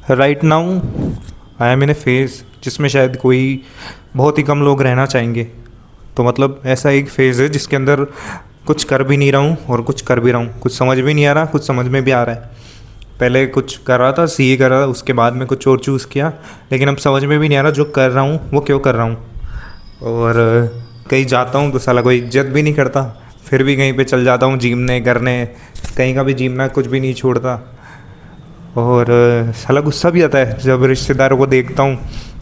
Right now I am in A phase जिसमें शायद कोई बहुत ही कम लोग रहना चाहेंगे। तो मतलब ऐसा एक फ़ेज़ है जिसके अंदर कुछ कर भी नहीं रहा हूँ और कुछ कर भी रहा हूँ। कुछ समझ भी नहीं आ रहा, कुछ समझ में भी आ रहा है। पहले कुछ कर रहा था, सीए कर रहा था, उसके बाद में कुछ और चूज़ किया, लेकिन अब समझ में भी नहीं आ रहा जो कर रहा हूँ वो क्यों कर रहा हूँ। और कहीं जाता हूँ तो साला कोई इज्जत भी नहीं करता, फिर भी कहीं पे चल जाता हूँ जीमने करने, कहीं का भी जीमना कुछ भी नहीं छोड़ता। और साला गुस्सा भी आता है जब रिश्तेदारों को देखता हूँ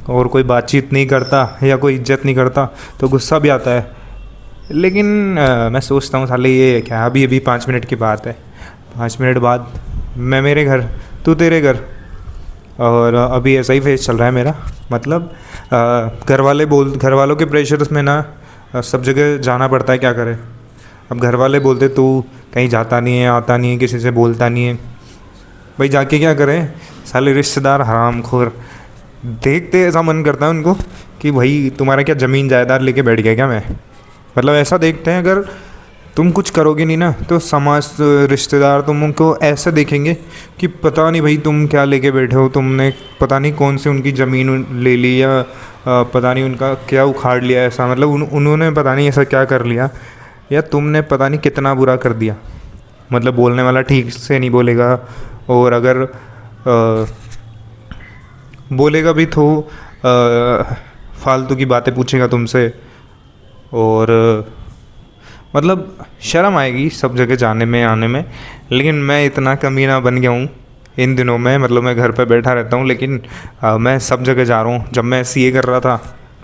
और कोई बातचीत नहीं करता या कोई इज्जत नहीं करता, तो गुस्सा भी आता है। लेकिन मैं सोचता हूँ साले ये क्या, अभी 5 मिनट की बात है, 5 मिनट बाद मैं मेरे घर, तू तेरे घर। और अभी ऐसा ही फेस चल रहा है मेरा। मतलब घर वालों के प्रेशर में ना सब जगह जाना पड़ता है, क्या करें। अब घर वाले बोलते तू कहीं जाता नहीं है, आता नहीं है, किसी से बोलता नहीं है, भाई जाके क्या करें। साले रिश्तेदार हरामखोर देखते ऐसा मन करता है उनको कि भाई तुम्हारा क्या ज़मीन जायदाद लेके बैठ गया क्या मैं। मतलब ऐसा देखते हैं अगर तुम कुछ करोगे नहीं ना तो समाज, रिश्तेदार तुमको ऐसे देखेंगे कि पता नहीं भाई तुम क्या लेके बैठे हो, तुमने पता नहीं कौन सी उनकी ज़मीन ले ली या पता नहीं उनका क्या उखाड़ लिया ऐसा। मतलब उन्होंने पता नहीं ऐसा क्या कर लिया, या तुमने पता नहीं कितना बुरा कर दिया। मतलब बोलने वाला ठीक से नहीं बोलेगा, और अगर बोलेगा भी तो फालतू की बातें पूछेगा तुमसे। और मतलब शर्म आएगी सब जगह जाने में आने में। लेकिन मैं इतना कमीना बन गया हूँ इन दिनों में। मतलब मैं घर पे बैठा रहता हूँ, लेकिन मैं सब जगह जा रहा हूँ। जब मैं सीए कर रहा था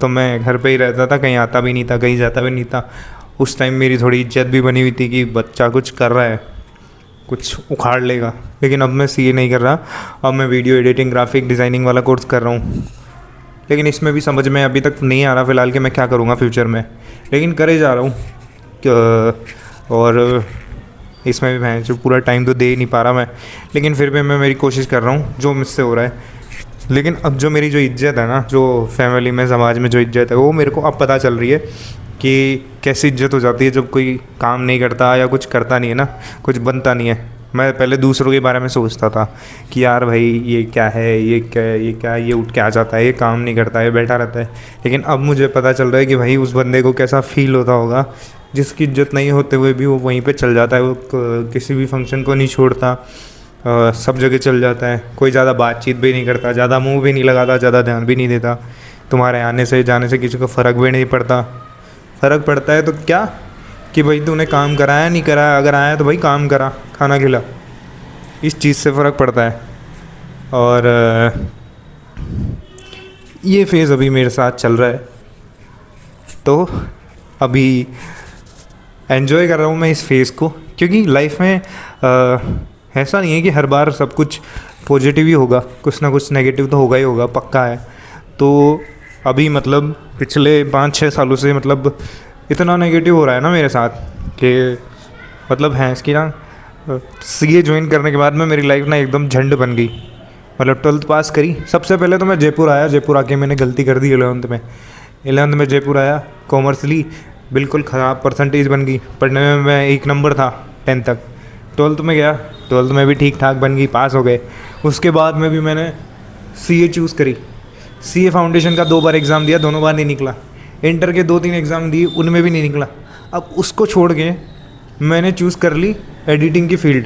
तो मैं घर पे ही रहता था, कहीं आता भी नहीं था, कहीं जाता भी नहीं था। उस टाइम मेरी थोड़ी इज्जत भी बनी हुई थी कि बच्चा कुछ कर रहा है, कुछ उखाड़ लेगा। लेकिन अब मैं सीए नहीं कर रहा, अब मैं वीडियो एडिटिंग ग्राफिक डिज़ाइनिंग वाला कोर्स कर रहा हूँ। लेकिन इसमें भी समझ में अभी तक नहीं आ रहा फ़िलहाल कि मैं क्या करूँगा फ्यूचर में, लेकिन करे जा रहा हूँ। और इसमें भी मैं जो पूरा टाइम तो दे ही नहीं पा रहा मैं, लेकिन फिर भी मैं मेरी कोशिश कर रहा हूँ जो मुझसे हो रहा है। लेकिन अब जो मेरी जो इज़्ज़त है ना, जो फैमिली में, समाज में जो इज़्ज़त है, वो मेरे को अब पता चल रही है कि कैसी इज्जत हो जाती है जब कोई काम नहीं करता या कुछ करता नहीं है ना, कुछ बनता नहीं है। मैं पहले दूसरों के बारे में सोचता था कि यार भाई ये क्या है, ये क्या है, ये क्या है, ये उठ के आ जाता है, ये काम नहीं करता है, बैठा रहता है। लेकिन अब मुझे पता चल रहा है कि भाई उस बंदे को कैसा फ़ील होता होगा जिसकी इज्जत नहीं होते हुए भी वो वहीं पे चल जाता है। वो किसी भी फंक्शन को नहीं छोड़ता, सब जगह चल जाता है। कोई ज़्यादा बातचीत भी नहीं करता, ज़्यादा मुँह भी नहीं लगाता, ज़्यादा ध्यान भी नहीं देता। तुम्हारे आने से जाने से किसी को फ़र्क भी नहीं पड़ता। फ़र्क पड़ता है तो क्या कि भाई तूने काम कराया नहीं कराया, अगर आया तो भाई काम करा, खाना खिला, इस चीज़ से फ़र्क पड़ता है। और ये फेज़ अभी मेरे साथ चल रहा है, तो अभी एंजॉय कर रहा हूँ मैं इस फेज़ को। क्योंकि लाइफ में ऐसा नहीं है कि हर बार सब कुछ पॉजिटिव ही होगा, कुछ ना कुछ नेगेटिव तो होगा ही होगा, पक्का है। तो अभी मतलब पिछले 5-6 सालों से मतलब इतना नेगेटिव हो रहा है ना मेरे साथ कि मतलब है इसकी ना, सीए ज्वाइन करने के बाद में मेरी लाइफ ना एकदम झंड बन गई। मतलब 12th पास करी, सबसे पहले तो मैं जयपुर आया। जयपुर आके मैंने गलती कर दी 11th में जयपुर आया, कॉमर्स ली, बिल्कुल ख़राब परसेंटेज बन गई। पढ़ने में मैं 1 नंबर था 10th तक। 12th में गया, 12th में भी ठीक ठाक बन गई, पास हो गए। उसके बाद में भी मैंने सीए चूज़ करी। सीए फाउंडेशन का 2 बार एग्ज़ाम दिया, दोनों बार नहीं निकला। इंटर के 2-3 एग्ज़ाम दिए, उनमें भी नहीं निकला। अब उसको छोड़ के मैंने चूज़ कर ली एडिटिंग की फ़ील्ड।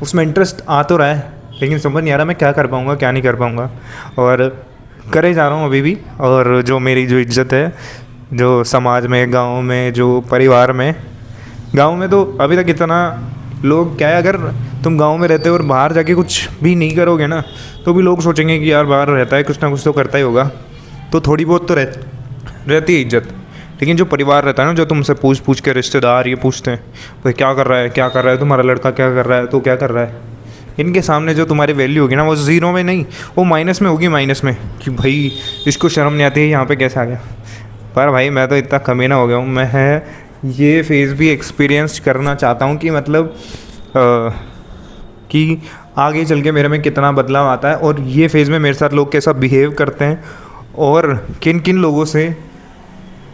उसमें इंटरेस्ट आ तो रहा है, लेकिन समझ नहीं आ रहा मैं क्या कर पाऊँगा, क्या नहीं कर पाऊँगा। और करे जा रहा हूँ अभी भी। और जो मेरी जो इज़्ज़त है, जो समाज में, गाँव में, जो परिवार में, गाँव में तो अभी तक इतना लोग क्या है, अगर तुम गांव में रहते हो और बाहर जाके कुछ भी नहीं करोगे ना तो भी लोग सोचेंगे कि यार बाहर रहता है, कुछ ना कुछ तो करता ही होगा। तो थोड़ी बहुत तो रहती है इज्जत। लेकिन जो परिवार रहता है ना, जो तुमसे पूछ के रिश्तेदार ये पूछते हैं भाई क्या कर रहा है, क्या कर रहा है, तुम्हारा लड़का क्या कर रहा है, तो क्या कर रहा है, इनके सामने जो तुम्हारी वैल्यू होगी ना वो ज़ीरो में नहीं, वो माइनस में होगी, माइनस में, कि भाई इसको शर्म नहीं आती है यहाँ पे कैसे आ गया। पर भाई मैं तो इतना कमीना हो गया हूँ, मैं ये फेज़ भी एक्सपीरियंस करना चाहता हूँ कि मतलब कि आगे चल के मेरे में कितना बदलाव आता है, और ये फेज़ में मेरे साथ लोग कैसा बिहेव करते हैं, और किन किन लोगों से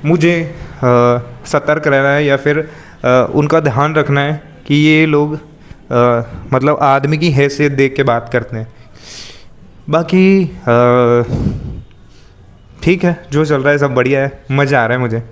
मुझे सतर्क रहना है या फिर उनका ध्यान रखना है कि ये लोग मतलब आदमी की हैसियत देख के बात करते हैं। बाकी ठीक है, जो चल रहा है सब बढ़िया है, मज़ा आ रहा है मुझे।